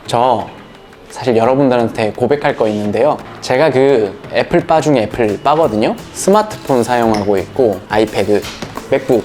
저 사실 여러분들한테 고백할 거 있는데요. 제가 그 애플바 중에 애플바거든요. 스마트폰 사용하고 있고 아이패드, 맥북,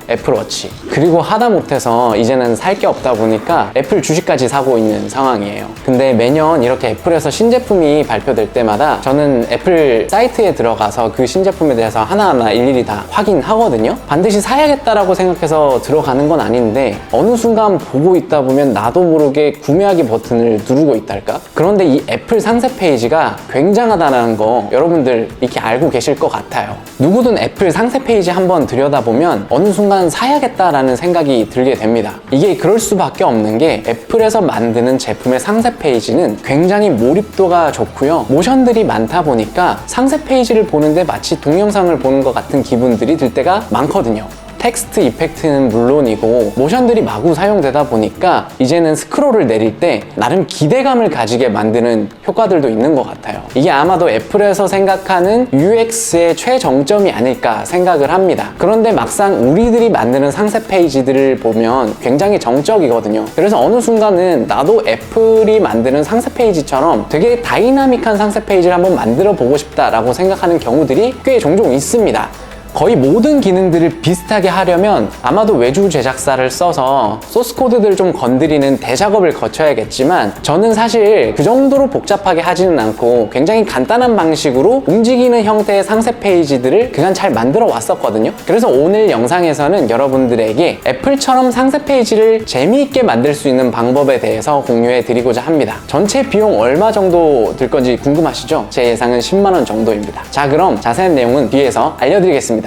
애플워치, 그리고 하다못해서 이제는 살 게 없다 보니까 애플 주식까지 사고 있는 상황이에요. 근데 매년 이렇게 애플에서 신제품이 발표될 때마다 저는 애플 사이트에 들어가서 그 신제품에 대해서 하나하나 일일이 다 확인하거든요. 반드시 사야겠다라고 생각해서 들어가는 건 아닌데 어느 순간 보고 있다 보면 나도 모르게 구매하기 버튼을 누르고 있달까? 그런데 이 애플 상세 페이지가 굉장하다는 거 여러분들 이렇게 알고 계실 것 같아요. 누구든 애플 상세 페이지 한번 들여다보면 어느 순간 사야겠다라는 생각이 들게 됩니다. 이게 그럴 수밖에 없는 게 애플에서 만드는 제품의 상세 페이지는 굉장히 몰입도가 좋고요. 모션들이 많다 보니까 상세 페이지를 보는데 마치 동영상을 보는 것 같은 기분들이 들 때가 많거든요. 텍스트 이펙트는 물론이고 모션들이 마구 사용되다 보니까 이제는 스크롤을 내릴 때 나름 기대감을 가지게 만드는 효과들도 있는 것 같아요. 이게 아마도 애플에서 생각하는 UX의 최정점이 아닐까 생각을 합니다. 그런데 막상 우리들이 만드는 상세 페이지들을 보면 굉장히 정적이거든요. 그래서 어느 순간은 나도 애플이 만드는 상세 페이지처럼 되게 다이나믹한 상세 페이지를 한번 만들어 보고 싶다라고 생각하는 경우들이 꽤 종종 있습니다. 거의 모든 기능들을 비슷하게 하려면 아마도 외주 제작사를 써서 소스 코드들을 좀 건드리는 대작업을 거쳐야겠지만 저는 사실 그 정도로 복잡하게 하지는 않고 굉장히 간단한 방식으로 움직이는 형태의 상세 페이지들을 그간 잘 만들어 왔었거든요. 그래서 오늘 영상에서는 여러분들에게 애플처럼 상세 페이지를 재미있게 만들 수 있는 방법에 대해서 공유해 드리고자 합니다. 전체 비용 얼마 정도 들 건지 궁금하시죠? 제 예상은 10만 원 정도입니다. 자, 그럼 자세한 내용은 뒤에서 알려드리겠습니다.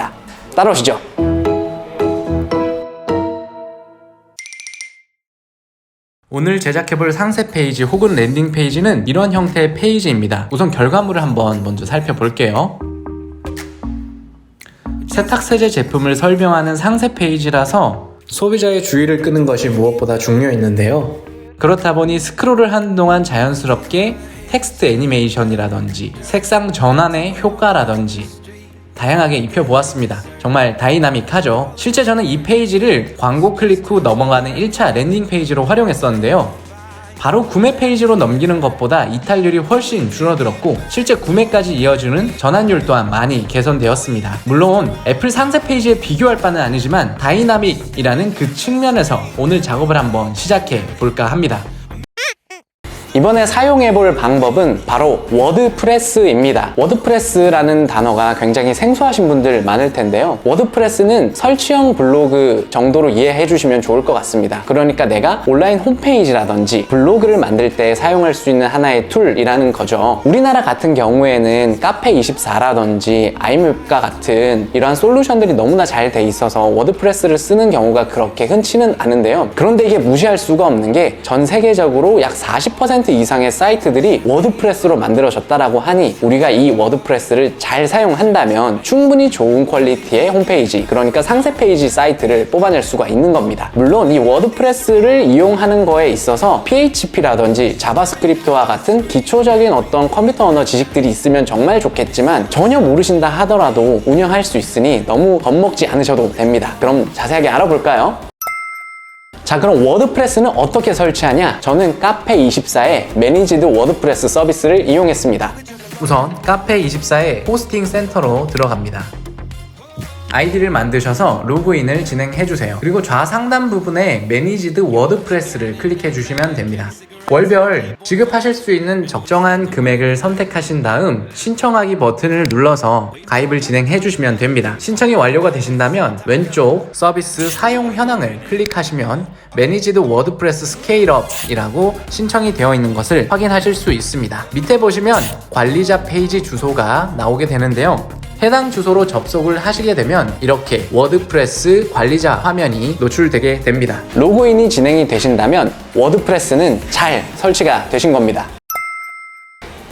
따라오시죠. 오늘 제작해볼 상세 페이지 혹은 랜딩 페이지는 이런 형태의 페이지입니다. 우선 결과물을 한번 먼저 살펴볼게요. 세탁세제 제품을 설명하는 상세 페이지라서 소비자의 주의를 끄는 것이 무엇보다 중요했는데요. 그렇다 보니 스크롤을 하는 동안 자연스럽게 텍스트 애니메이션이라든지 색상 전환의 효과라든지 다양하게 입혀보았습니다. 정말 다이나믹하죠. 실제 저는 이 페이지를 광고 클릭 후 넘어가는 1차 랜딩 페이지로 활용했었는데요. 바로 구매 페이지로 넘기는 것보다 이탈률이 훨씬 줄어들었고 실제 구매까지 이어주는 전환율 또한 많이 개선되었습니다. 물론 애플 상세 페이지에 비교할 바는 아니지만 다이나믹이라는 그 측면에서 오늘 작업을 한번 시작해 볼까 합니다. 이번에 사용해볼 방법은 바로 워드프레스입니다. 워드프레스라는 단어가 굉장히 생소하신 분들 많을 텐데요. 워드프레스는 설치형 블로그 정도로 이해해 주시면 좋을 것 같습니다. 그러니까 내가 온라인 홈페이지라든지 블로그를 만들 때 사용할 수 있는 하나의 툴이라는 거죠. 우리나라 같은 경우에는 카페24라든지 아이뮤카 같은 이러한 솔루션들이 너무나 잘 돼 있어서 워드프레스를 쓰는 경우가 그렇게 흔치는 않은데요. 그런데 이게 무시할 수가 없는 게 전 세계적으로 약 40% 이상의 사이트들이 워드프레스로 만들어졌다라고 하니 우리가 이 워드프레스를 잘 사용한다면 충분히 좋은 퀄리티의 홈페이지, 그러니까 상세 페이지 사이트를 뽑아낼 수가 있는 겁니다. 물론 이 워드프레스를 이용하는 거에 있어서 PHP라든지 자바스크립트와 같은 기초적인 어떤 컴퓨터 언어 지식들이 있으면 정말 좋겠지만 전혀 모르신다 하더라도 운영할 수 있으니 너무 겁먹지 않으셔도 됩니다. 그럼 자세하게 알아볼까요? 자, 그럼 워드프레스는 어떻게 설치하냐? 저는 카페24의 매니지드 워드프레스 서비스를 이용했습니다. 우선 카페24의 호스팅 센터로 들어갑니다. 아이디를 만드셔서 로그인을 진행해주세요. 그리고 좌상단 부분에 매니지드 워드프레스를 클릭해 주시면 됩니다. 월별 지급하실 수 있는 적정한 금액을 선택하신 다음 신청하기 버튼을 눌러서 가입을 진행해 주시면 됩니다. 신청이 완료가 되신다면 왼쪽 서비스 사용 현황을 클릭하시면 매니지드 워드프레스 스케일업이라고 신청이 되어 있는 것을 확인하실 수 있습니다. 밑에 보시면 관리자 페이지 주소가 나오게 되는데요. 해당 주소로 접속을 하시게 되면 이렇게 워드프레스 관리자 화면이 노출되게 됩니다. 로그인이 진행이 되신다면 워드프레스는 잘 설치가 되신 겁니다.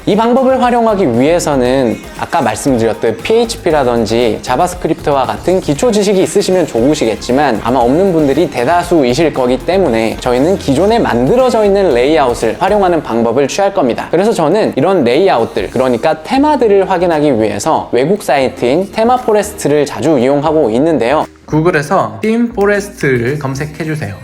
이 방법을 활용하기 위해서는 아까 말씀드렸던 PHP라든지 자바스크립트와 같은 기초 지식이 있으시면 좋으시겠지만 아마 없는 분들이 대다수이실 거기 때문에 저희는 기존에 만들어져 있는 레이아웃을 활용하는 방법을 취할 겁니다. 그래서 저는 이런 레이아웃들, 그러니까 테마들을 확인하기 위해서 외국 사이트인 테마포레스트를 자주 이용하고 있는데요. 구글에서 팀포레스트를 검색해주세요.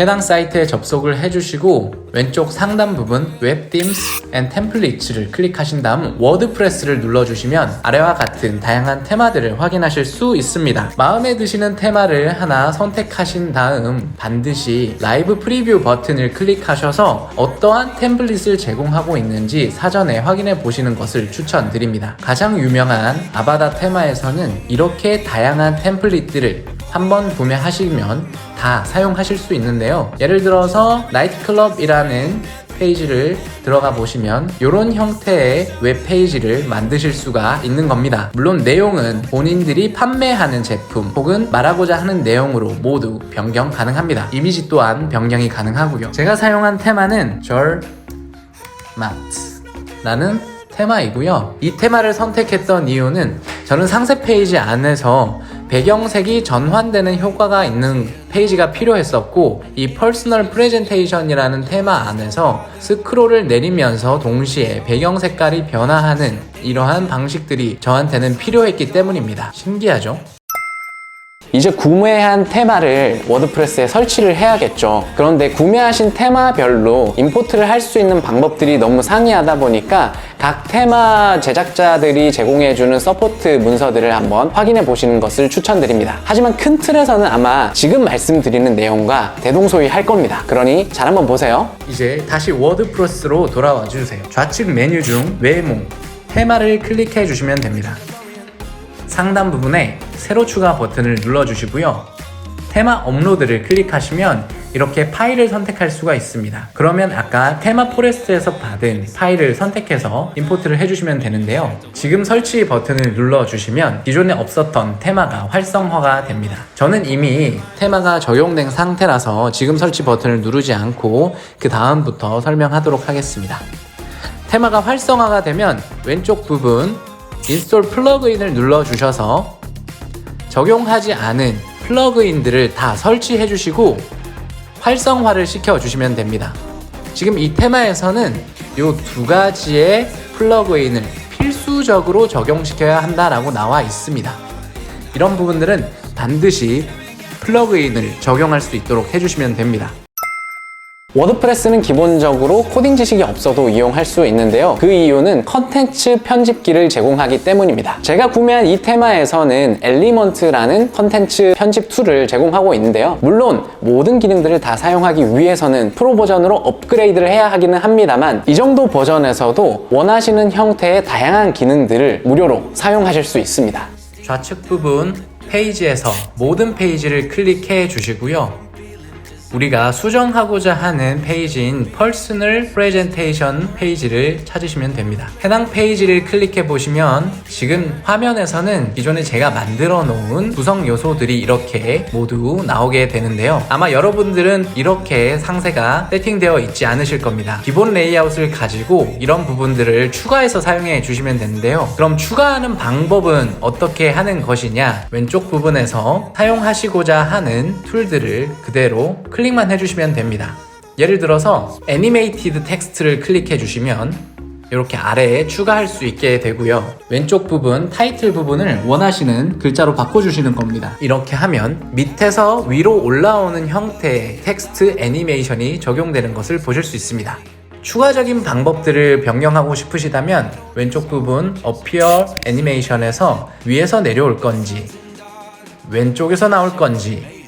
해당 사이트에 접속을 해주시고 왼쪽 상단 부분 웹 themes and template를 클릭하신 다음 워드프레스를 눌러주시면 아래와 같은 다양한 테마들을 확인하실 수 있습니다. 마음에 드시는 테마를 하나 선택하신 다음 반드시 라이브 프리뷰 버튼을 클릭하셔서 어떠한 템플릿을 제공하고 있는지 사전에 확인해 보시는 것을 추천드립니다. 가장 유명한 아바다 테마에서는 이렇게 다양한 템플릿들을 한번 구매하시면 다 사용하실 수 있는데요. 예를 들어서 나이트클럽이라는 페이지를 들어가 보시면 이런 형태의 웹페이지를 만드실 수가 있는 겁니다. 물론 내용은 본인들이 판매하는 제품 혹은 말하고자 하는 내용으로 모두 변경 가능합니다. 이미지 또한 변경이 가능하고요. 제가 사용한 테마는 절마트라는 테마이고요. 이 테마를 선택했던 이유는 저는 상세 페이지 안에서 배경색이 전환되는 효과가 있는 페이지가 필요했었고, 이 퍼스널 프레젠테이션이라는 테마 안에서 스크롤을 내리면서 동시에 배경 색깔이 변화하는 이러한 방식들이 저한테는 필요했기 때문입니다. 신기하죠? 이제 구매한 테마를 워드프레스에 설치를 해야겠죠. 그런데 구매하신 테마별로 임포트를 할 수 있는 방법들이 너무 상이하다 보니까 각 테마 제작자들이 제공해주는 서포트 문서들을 한번 확인해 보시는 것을 추천드립니다. 하지만 큰 틀에서는 아마 지금 말씀드리는 내용과 대동소이할 겁니다. 그러니 잘 한번 보세요. 이제 다시 워드프레스로 돌아와 주세요. 좌측 메뉴 중 외모, 테마를 클릭해 주시면 됩니다. 상단 부분에 새로 추가 버튼을 눌러주시고요. 테마 업로드를 클릭하시면 이렇게 파일을 선택할 수가 있습니다. 그러면 아까 테마 포레스트에서 받은 파일을 선택해서 임포트를 해주시면 되는데요. 지금 설치 버튼을 눌러주시면 기존에 없었던 테마가 활성화가 됩니다. 저는 이미 테마가 적용된 상태라서 지금 설치 버튼을 누르지 않고 그 다음부터 설명하도록 하겠습니다. 테마가 활성화가 되면 왼쪽 부분 인스톨 플러그인을 눌러주셔서 적용하지 않은 플러그인들을 다 설치해 주시고 활성화를 시켜주시면 됩니다. 지금 이 테마에서는 이 두 가지의 플러그인을 필수적으로 적용시켜야 한다라고 나와 있습니다. 이런 부분들은 반드시 플러그인을 적용할 수 있도록 해주시면 됩니다. 워드프레스는 기본적으로 코딩 지식이 없어도 이용할 수 있는데요. 그 이유는 컨텐츠 편집기를 제공하기 때문입니다. 제가 구매한 이 테마에서는 엘리먼트라는 컨텐츠 편집 툴을 제공하고 있는데요. 물론 모든 기능들을 다 사용하기 위해서는 프로 버전으로 업그레이드를 해야 하기는 합니다만 이 정도 버전에서도 원하시는 형태의 다양한 기능들을 무료로 사용하실 수 있습니다. 좌측 부분 페이지에서 모든 페이지를 클릭해 주시고요. 우리가 수정하고자 하는 페이지인 퍼스널 프레젠테이션 페이지를 찾으시면 됩니다. 해당 페이지를 클릭해 보시면 지금 화면에서는 기존에 제가 만들어 놓은 구성 요소들이 이렇게 모두 나오게 되는데요. 아마 여러분들은 이렇게 상세가 세팅되어 있지 않으실 겁니다. 기본 레이아웃을 가지고 이런 부분들을 추가해서 사용해 주시면 되는데요. 그럼 추가하는 방법은 어떻게 하는 것이냐? 왼쪽 부분에서 사용하시고자 하는 툴들을 그대로 클릭만 해주시면 됩니다. 예를 들어서 애니메이티드 텍스트를 클릭해 주시면 이렇게 아래에 추가할 수 있게 되고요. 왼쪽 부분 타이틀 부분을 원하시는 글자로 바꿔주시는 겁니다. 이렇게 하면 밑에서 위로 올라오는 형태의 텍스트 애니메이션이 적용되는 것을 보실 수 있습니다. 추가적인 방법들을 변경하고 싶으시다면 왼쪽 부분 Appear 애니메이션에서 위에서 내려올 건지 왼쪽에서 나올 건지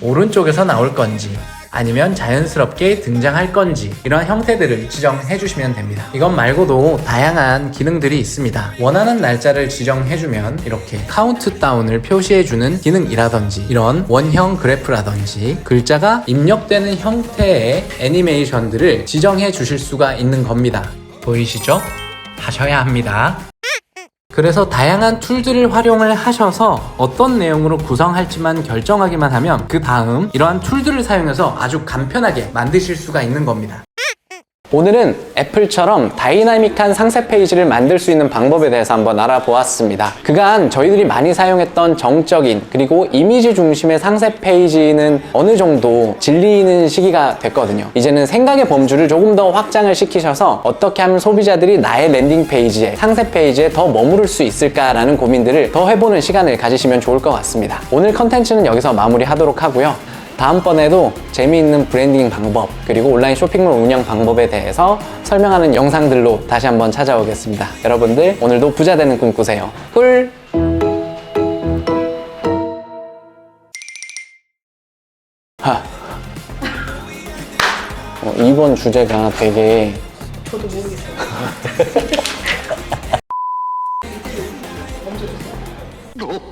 오른쪽에서 나올 건지 아니면 자연스럽게 등장할 건지 이러한 형태들을 지정해 주시면 됩니다. 이것 말고도 다양한 기능들이 있습니다. 원하는 날짜를 지정해 주면 이렇게 카운트다운을 표시해 주는 기능이라든지 이런 원형 그래프라든지 글자가 입력되는 형태의 애니메이션들을 지정해 주실 수가 있는 겁니다. 보이시죠? 하셔야 합니다. 그래서 다양한 툴들을 활용을 하셔서 어떤 내용으로 구성할지만 결정하기만 하면 그 다음 이러한 툴들을 사용해서 아주 간편하게 만드실 수가 있는 겁니다. 오늘은 애플처럼 다이나믹한 상세 페이지를 만들 수 있는 방법에 대해서 한번 알아보았습니다. 그간 저희들이 많이 사용했던 정적인 그리고 이미지 중심의 상세 페이지는 어느 정도 질리는 시기가 됐거든요. 이제는 생각의 범주를 조금 더 확장을 시키셔서 어떻게 하면 소비자들이 나의 랜딩 페이지에 상세 페이지에 더 머무를 수 있을까라는 고민들을 더 해보는 시간을 가지시면 좋을 것 같습니다. 오늘 컨텐츠는 여기서 마무리하도록 하고요. 다음번에도 재미있는 브랜딩 방법 그리고 온라인 쇼핑몰 운영 방법에 대해서 설명하는 영상들로 다시 한번 찾아오겠습니다. 여러분들 오늘도 부자 되는 꿈 꾸세요. 꿀! 이번 주제가 되게 저도 모르겠어요. 멈춰주세요.